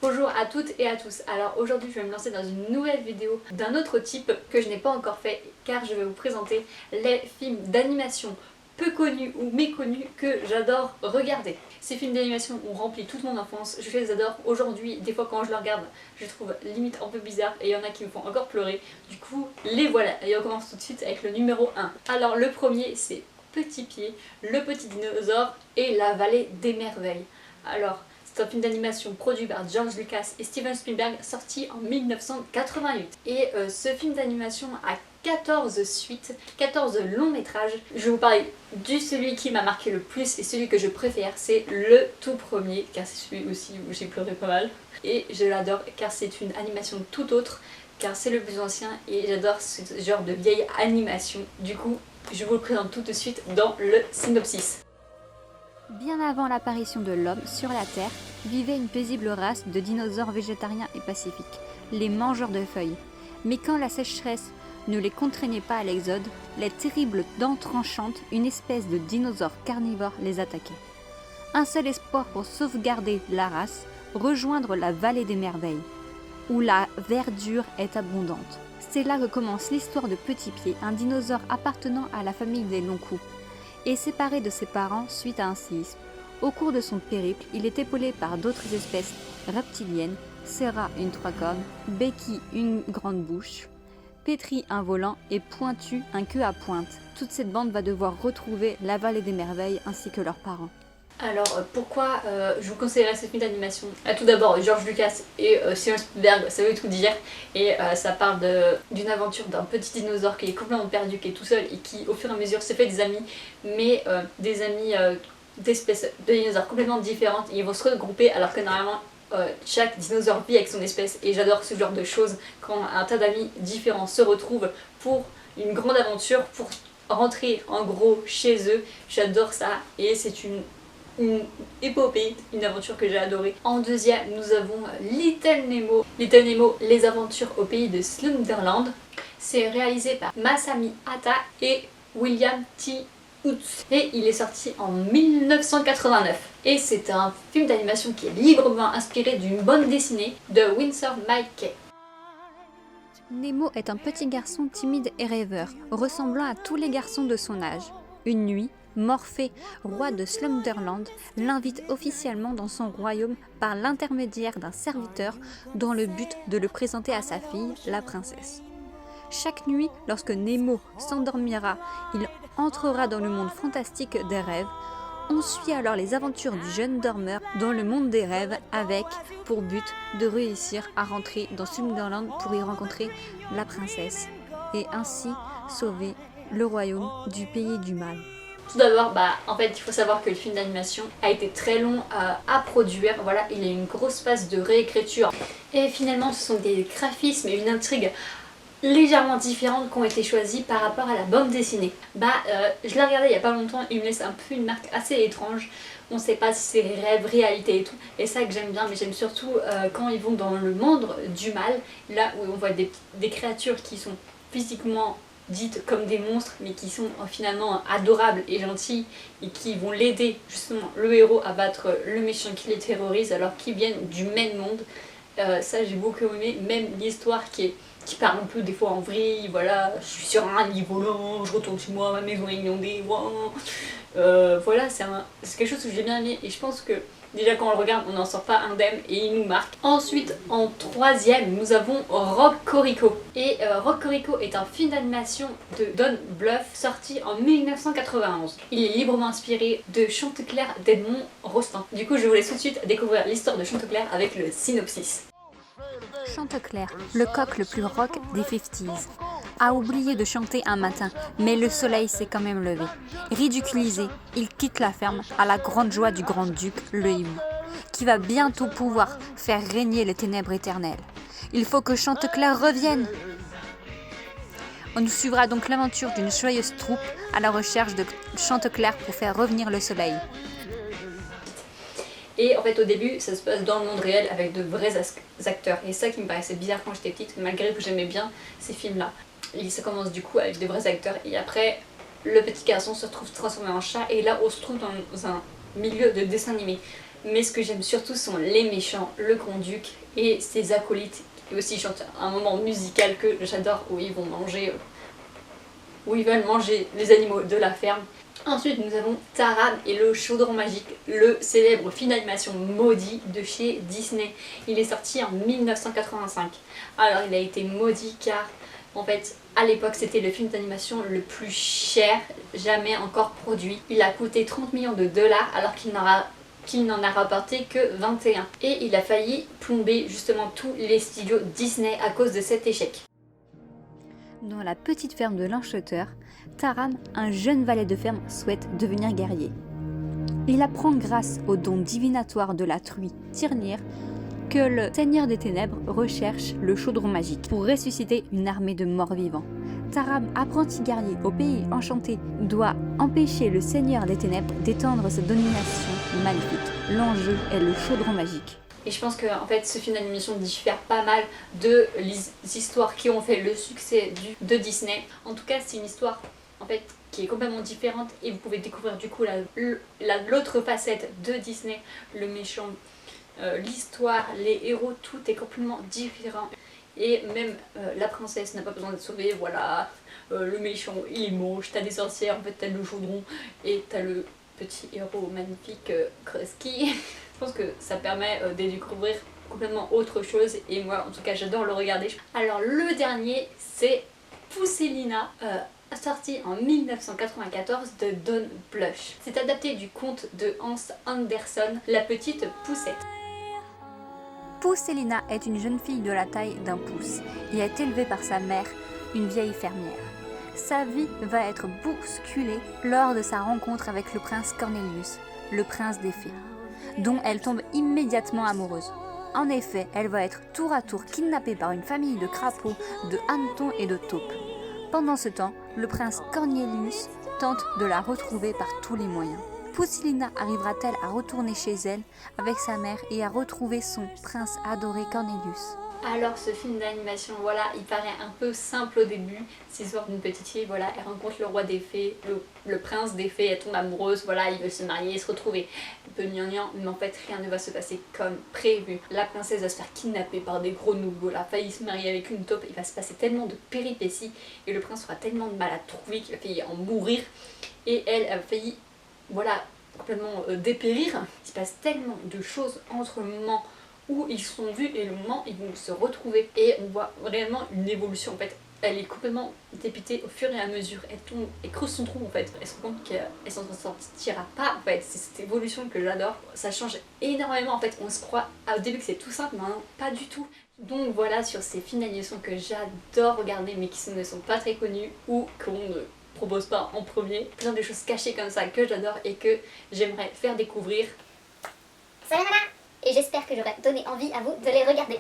Bonjour à toutes et à tous. Alors aujourd'hui je vais me lancer dans une nouvelle vidéo d'un autre type que je n'ai pas encore fait car je vais vous présenter les films d'animation peu connus ou méconnus que j'adore regarder. Ces films d'animation ont rempli toute mon enfance, je les adore. Aujourd'hui, des fois quand je les regarde, je les trouve limite un peu bizarres et il y en a qui me font encore pleurer. Du coup, les voilà. Et on commence tout de suite avec le numéro 1. Alors le premier c'est Petit Pied, le petit dinosaure et la vallée des merveilles. Alors, c'est un film d'animation produit par George Lucas et Steven Spielberg sorti en 1988. Et ce film d'animation a 14 suites, 14 longs métrages. Je vais vous parler du celui qui m'a marqué le plus et celui que je préfère, c'est le tout premier, car c'est celui aussi où j'ai pleuré pas mal. Et je l'adore car c'est une animation tout autre, car c'est le plus ancien et j'adore ce genre de vieille animation. Du coup, je vous le présente tout de suite dans le synopsis. Bien avant l'apparition de l'homme sur la Terre, vivait une paisible race de dinosaures végétariens et pacifiques, les mangeurs de feuilles. Mais quand la sécheresse ne les contraignait pas à l'exode, les terribles dents tranchantes, une espèce de dinosaure carnivore les attaquait. Un seul espoir pour sauvegarder la race, rejoindre la vallée des merveilles, où la verdure est abondante. C'est là que commence l'histoire de Petit Pied, un dinosaure appartenant à la famille des longs coups, et séparé de ses parents suite à un séisme. Au cours de son périple, il est épaulé par d'autres espèces reptiliennes, Serra une trois cornes, Becky une grande bouche, Petri un volant et Pointu un queue à pointe. Toute cette bande va devoir retrouver la vallée des merveilles ainsi que leurs parents. Alors pourquoi je vous conseillerais ce film d'animation? Tout d'abord, George Lucas et Steven Spielberg, ça veut tout dire. Et ça parle d'une aventure d'un petit dinosaure qui est complètement perdu, qui est tout seul et qui au fur et à mesure se fait des amis, mais des amis d'espèces de dinosaures complètement différentes. Ils vont se regrouper alors que normalement chaque dinosaure vit avec son espèce. Et j'adore ce genre de choses quand un tas d'amis différents se retrouvent pour une grande aventure, pour rentrer en gros chez eux. J'adore ça et c'est une épopée, une aventure que j'ai adorée. En deuxième, nous avons Little Nemo. Little Nemo, les aventures au pays de Slumberland. C'est réalisé par Masami Hata et William T. Utz. Et il est sorti en 1989. Et c'est un film d'animation qui est librement inspiré d'une bande dessinée de Winsor McCay. Nemo est un petit garçon timide et rêveur, ressemblant à tous les garçons de son âge. Une nuit, Morphée, roi de Slumberland, l'invite officiellement dans son royaume par l'intermédiaire d'un serviteur dans le but de le présenter à sa fille, la princesse. Chaque nuit, lorsque Nemo s'endormira, il entrera dans le monde fantastique des rêves. On suit alors les aventures du jeune dormeur dans le monde des rêves avec pour but de réussir à rentrer dans Slumberland pour y rencontrer la princesse et ainsi sauver le royaume du pays du mal. Tout d'abord, en fait, il faut savoir que le film d'animation a été très long à produire. Voilà, il y a une grosse phase de réécriture. Et finalement, ce sont des graphismes et une intrigue légèrement différentes qui ont été choisis par rapport à la bande dessinée. Je l'ai regardé il y a pas longtemps, il me laisse un peu une marque assez étrange. On sait pas si c'est rêve, réalité et tout. Et ça que j'aime bien, mais j'aime surtout quand ils vont dans le monde du mal, là où on voit des créatures qui sont physiquement dites comme des monstres mais qui sont finalement adorables et gentils et qui vont l'aider justement le héros à battre le méchant qui les terrorise alors qu'ils viennent du même monde. Ça j'ai beaucoup aimé, même l'histoire qui part un peu des fois en vrille, voilà, je suis sur un lit volant, je retourne chez moi, ma maison est inondée, voilà, c'est quelque chose que j'ai bien aimé et je pense que déjà quand on le regarde on n'en sort pas indemne et il nous marque. Ensuite en troisième nous avons Rocco-Rico. Et Rocco-Rico est un film d'animation de Don Bluth sorti en 1991. Il est librement inspiré de Chanticleer d'Edmond Rostand. Du coup je vous laisse tout de suite découvrir l'histoire de Chanticleer avec le synopsis. Chanticleer, le coq le plus rock des 50s, a oublié de chanter un matin, mais le soleil s'est quand même levé. Ridiculisé, il quitte la ferme à la grande joie du grand-duc, le hibou, qui va bientôt pouvoir faire régner les ténèbres éternelles. Il faut que Chanticleer revienne. On nous suivra donc l'aventure d'une joyeuse troupe à la recherche de Chanticleer pour faire revenir le soleil. Et en fait au début ça se passe dans le monde réel avec de vrais acteurs et ça qui me paraissait bizarre quand j'étais petite malgré que j'aimais bien ces films là. Et ça commence du coup avec de vrais acteurs et après le petit garçon se retrouve transformé en chat et là on se trouve dans un milieu de dessin animé. Mais ce que j'aime surtout sont les méchants, le grand-duc et ses acolytes. Et aussi chante un moment musical que j'adore où ils vont manger, où ils veulent manger les animaux de la ferme. Ensuite nous avons Taram et le chaudron magique, le célèbre film d'animation maudit de chez Disney. Il est sorti en 1985. Alors il a été maudit car en fait à l'époque c'était le film d'animation le plus cher jamais encore produit. Il a coûté 30 millions de dollars alors qu'il n'en a rapporté que 21. Et il a failli plomber justement tous les studios Disney à cause de cet échec. Dans la petite ferme de l'enchanteur, Taram, un jeune valet de ferme, souhaite devenir guerrier. Il apprend grâce au don divinatoire de la truie Tirnir que le Seigneur des Ténèbres recherche le chaudron magique pour ressusciter une armée de morts-vivants. Taram, apprenti guerrier au pays enchanté, doit empêcher le Seigneur des Ténèbres d'étendre sa domination maléfique. L'enjeu est le chaudron magique. Et je pense que en fait, ce film d'animation diffère pas mal de les histoires qui ont fait le succès de Disney. En tout cas, c'est une histoire en fait qui est complètement différente et vous pouvez découvrir du coup l'autre facette de Disney, le méchant, l'histoire, les héros, tout est complètement différent. Et même la princesse n'a pas besoin d'être sauvée, voilà, le méchant il est moche, t'as des sorcières, en fait t'as le chaudron et t'as le petit héros magnifique Krusty. Je pense que ça permet de découvrir complètement autre chose et moi en tout cas j'adore le regarder. Alors le dernier c'est Pousselina, sorti en 1994 de Don Bluth. C'est adapté du conte de Hans Andersen, La petite poussette. Pousselina est une jeune fille de la taille d'un pouce et est élevée par sa mère, une vieille fermière. Sa vie va être bousculée lors de sa rencontre avec le prince Cornelius, le prince des fées, dont elle tombe immédiatement amoureuse. En effet, elle va être tour à tour kidnappée par une famille de crapauds, de hannetons et de taupes. Pendant ce temps, le prince Cornelius tente de la retrouver par tous les moyens. Pousselina arrivera-t-elle à retourner chez elle avec sa mère et à retrouver son prince adoré Cornelius ? Alors ce film d'animation, voilà, il paraît un peu simple au début. C'est l'histoire d'une petite fille, voilà, elle rencontre le roi des fées, le prince des fées, elle tombe amoureuse, voilà, ils veulent se marier et se retrouver. Un peu gnangnan, mais en fait rien ne va se passer comme prévu. La princesse va se faire kidnapper par des grenouilles, voilà, failli se marier avec une taupe, il va se passer tellement de péripéties et le prince aura tellement de mal à trouver qu'il va failli en mourir. Et elle a failli, voilà, complètement dépérir. Il se passe tellement de choses entre le moment où ils se sont vus et le moment où ils vont se retrouver. Et on voit réellement une évolution en fait. Elle est complètement dépitée au fur et à mesure. Elle tombe, elle creuse son trou en fait. Elle se rend compte qu'elle s'en sortira pas en fait. C'est cette évolution que j'adore. Ça change énormément en fait. On se croit au début que c'est tout simple, mais non, pas du tout. Donc voilà sur ces films d'animation que j'adore regarder mais qui ne sont pas très connus ou qu'on ne propose pas en premier. Plein de choses cachées comme ça que j'adore et que j'aimerais faire découvrir. Salut, et j'espère que j'aurai donné envie à vous de les regarder.